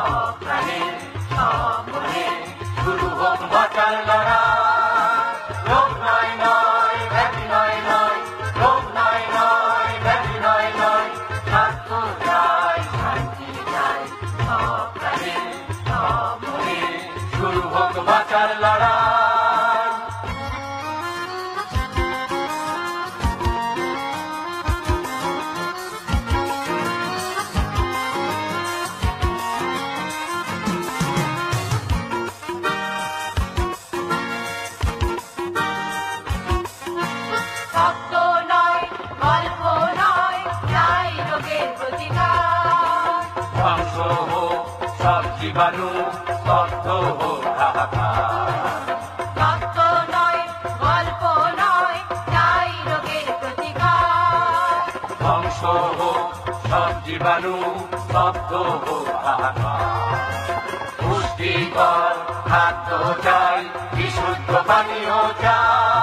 সব প্রাণে সব মনে শুরু হোক বাঁচার লড়াই। রোগ নয় নয়, ব্যাধি নয় নয়, রোগ নয় নয়, ব্যাধি নয় নয়, স্বার্থ চাই, শান্তি চাই, সব প্রাণে সব মনে শুরু হোক বাঁচার লড়াই। শব্দ নয়, গল্প নয়, চাই রোগের প্রতিকার। ধ্বংস হোক সব জীবাণু, স্তব্ধ হোক হাহাকার। শব্দ নয়, গল্প নয়, চাই রোগের প্রতিকার। ধ্বংস হোক সব জীবাণু, স্তব্ধ হোক হাহাকার। পুষ্টিকর খাদ্য চাই, বিশুদ্ধ পানীয় চাই।